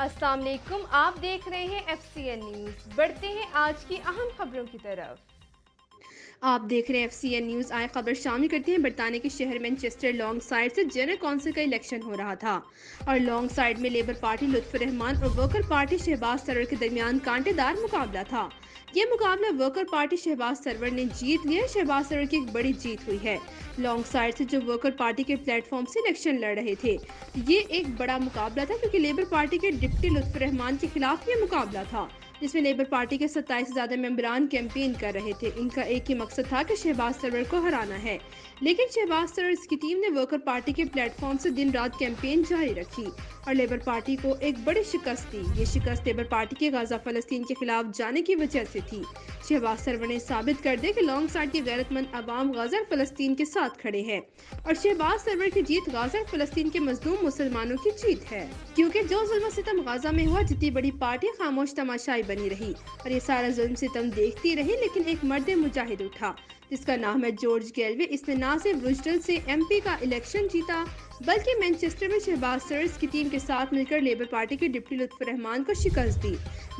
अस्सलाम वालेकुम, आप देख रहे हैं FCN न्यूज़। बढ़ते हैं आज की अहम खबरों की तरफ। आप देख रहे हैं FCN न्यूज़। आए खबर शामिल करते हैं। बरतानिया के शहर मैनचेस्टर लॉन्ग साइड से जनरल कौंसिल का इलेक्शन हो रहा था और लॉन्ग साइड में लेबर पार्टी लुत्फ रहमान और वर्कर पार्टी शहबाज सरवर के दरमियान कांटेदार मुकाबला था। ये मुकाबला वर्कर पार्टी शहबाज सरवर ने जीत लिया। शहबाज सरवर की एक बड़ी जीत हुई है। लॉन्ग साइड से जो वर्कर पार्टी के प्लेटफॉर्म से इलेक्शन लड़ रहे थे, ये एक बड़ा मुकाबला था क्योंकि लेबर पार्टी के डिप्टी लुत्फ रहमान के खिलाफ ये मुकाबला था, जिसमें लेबर पार्टी के 27 से ज्यादा मेंबरान कैंपेन कर रहे थे। इनका एक ही मकसद था कि शहबाज सरवर को हराना है, लेकिन शहबाज सरवर की टीम ने वर्कर पार्टी के प्लेटफॉर्म से दिन रात कैंपेन जारी रखी और लेबर पार्टी को एक बड़ी शिकस्त दी। ये शिकस्त लेबर पार्टी के गाजा फलस्तीन के खिलाफ जाने की वजह से थी। शहबाज सरवर ने साबित कर दिया कि लॉन्ग साइड के गैरतमंद अवाम गाजा और फलस्तीन के साथ खड़े हैं और शहबाज सरवर की जीत गाजा और फलस्तीन के मजलूम मुसलमानों की जीत है, क्योंकि जो जुल्म सितम गाजा में हुआ, जितनी बड़ी पार्टी खामोश तमाशाई बनी रही और ये सारा जुल्म सितम देखती रही, लेकिन एक मर्द मुजाहिद उठा जिसका नाम है जॉर्ज गैलवे। इसने ना सिर्फ ब्रिस्टल से MP का इलेक्शन जीता, बल्कि मैनचेस्टर में शहबाज सरवर की टीम के साथ मिलकर लेबर पार्टी के डिप्टी लुत्फ रहमान को शिकस्त दी।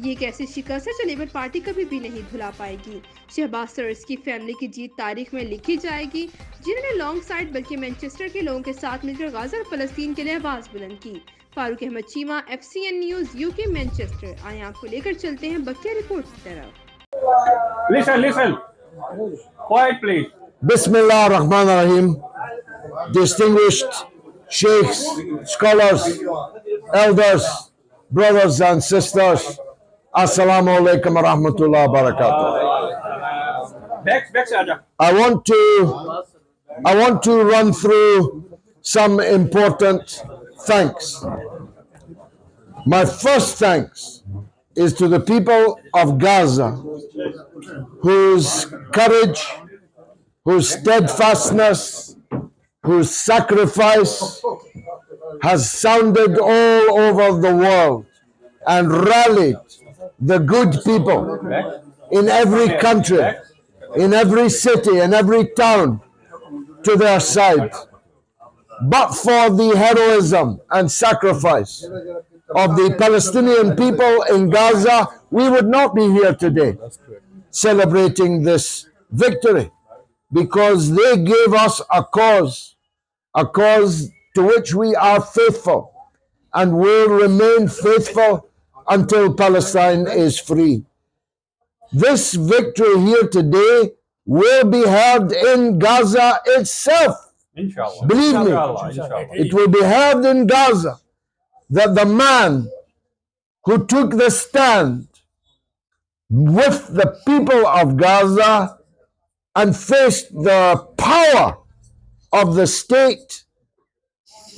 ये एक ऐसी शिकस्त है जो लेबर पार्टी कभी भी नहीं भुला पाएगी। शहबाज सरवर की फैमिली की जीत तारीख में लिखी जाएगी, जिन्होंने लॉन्ग साइड बल्कि मैनचेस्टर के लोगों के साथ मिलकर गाजा और फलस्तीन के लिए आवाज बुलंद की। Farooq Ahmed Cheema, FCN news UK Manchester. आए आपको लेकर चलते हैं बकिया रिपोर्ट की तरफ। Listen. Quiet, please. Bismillah ar-Rahman ar-Rahim. Distinguished sheikhs, scholars, elders, brothers and sisters, Assalamu alaikum wa rahmatullahi wa barakatuh. Back, Aja. I want to run through some important thanks. My first thanks is to the people of Gaza, whose courage, whose steadfastness, whose sacrifice has sounded all over the world and rallied the good people in every country, in every city, in every town to their side. But for the heroism and sacrifice of the Palestinian people in Gaza, we would not be here today celebrating this victory, because they gave us a cause to which we are faithful and will remain faithful until Palestine is free. This victory here today will be held in Gaza itself. Inshallah. Believe me, Inshallah. it will be held in Gaza, that the man who took the stand with the people of Gaza and faced the power of the state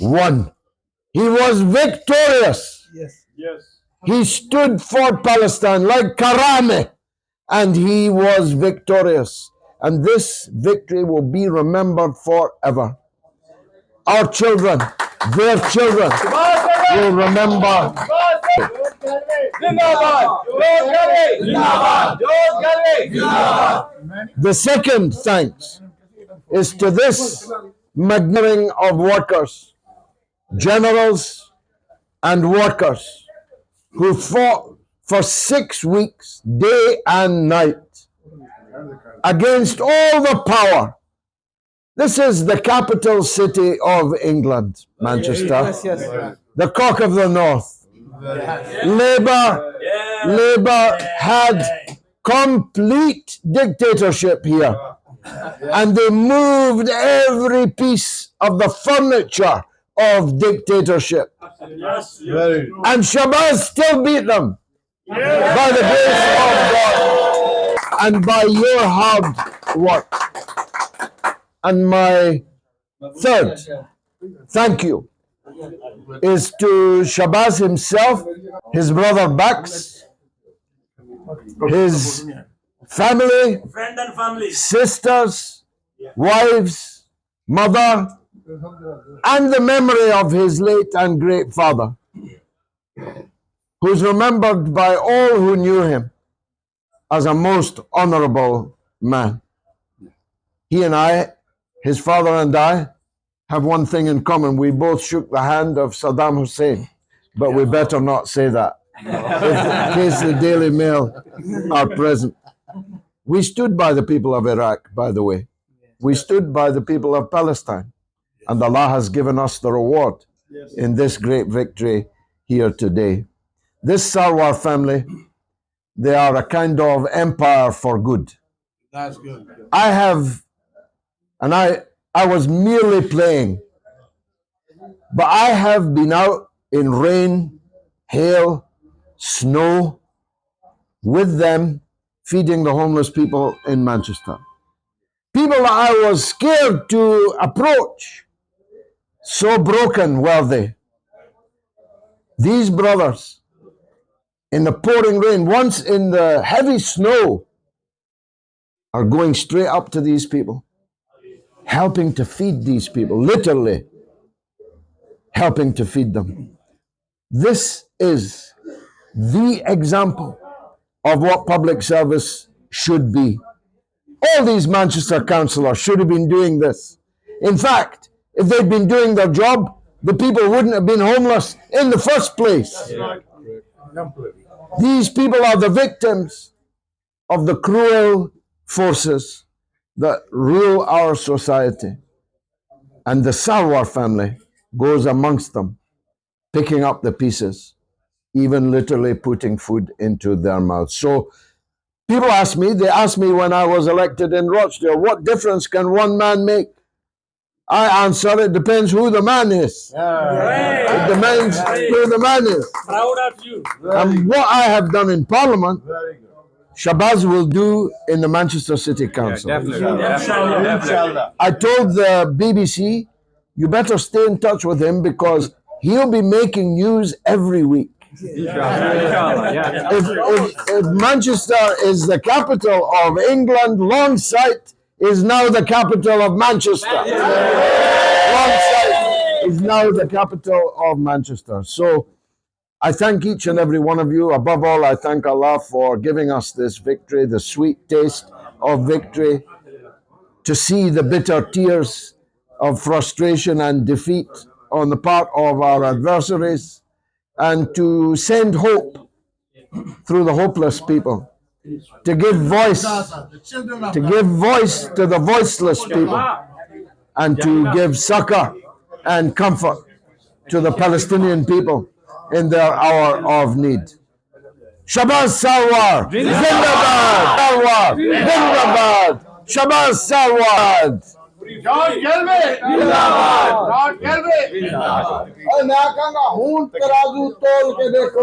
won. He was victorious. Yes. He stood for Palestine like Karame, and he was victorious. And this victory will be remembered forever. Our children, their children will remember. The second thanks is to this magnificent of workers, generals and workers, who fought for 6 weeks, day and night, against all the power. This is the capital city of England, Manchester, the cock of the north. Labour had complete dictatorship here, and they moved every piece of the furniture of dictatorship. And Shahbaz still beat them by the grace of God and by your hard work. And my third thank you is to Shahbaz himself, his brother Bax, his family, sisters, wives, mother, and the memory of his late and great father, who is remembered by all who knew him as a most honorable man. He and I, his father and I, have one thing in common. We both shook the hand of Saddam Hussein but we better not say that in case the Daily Mail are present. We stood by the people of Iraq, by the way. We stood by the people of Palestine. And Allah has given us the reward in this great victory here today. This Sarwar family, they are a kind of empire for good. That's good. I was merely playing, but I have been out in rain, hail, snow, with them, feeding the homeless people in Manchester. People that I was scared to approach, so broken were they. These brothers, in the pouring rain, once in the heavy snow, are going straight up to these people, helping to feed these people, literally helping to feed them. This is the example of what public service should be. All these Manchester councillors should have been doing this. In fact, if they'd been doing their job, the people wouldn't have been homeless in the first place. These people are the victims of the cruel forces that rule our society. And the Sarwar family goes amongst them, picking up the pieces, even literally putting food into their mouths. So people ask me, they asked me when I was elected in Rochdale, what difference can one man make? I answer, it depends who the man is. It depends who the man is. Proud of you. And what I have done in Parliament, Shehbaz will do in the Manchester City Council. Inshallah. I told the BBC, you better stay in touch with him because he'll be making news every week. If Manchester is the capital of England, Long Site is now the capital of Manchester. Long Site is now the capital of Manchester. So I thank each and every one of you. Above all, I thank Allah for giving us this victory, the sweet taste of victory, to see the bitter tears of frustration and defeat on the part of our adversaries, and to send hope through the hopeless people, to give voice to the voiceless people, and to give succor and comfort to the Palestinian people in their hour of need. Shehbaz Sarwar, Zindabad! Sarwar, Zindabad! Shehbaz Sarwar! George Gelbe. George Gelbe. मैं कहूँगा हूँ तराजू तोल के देखो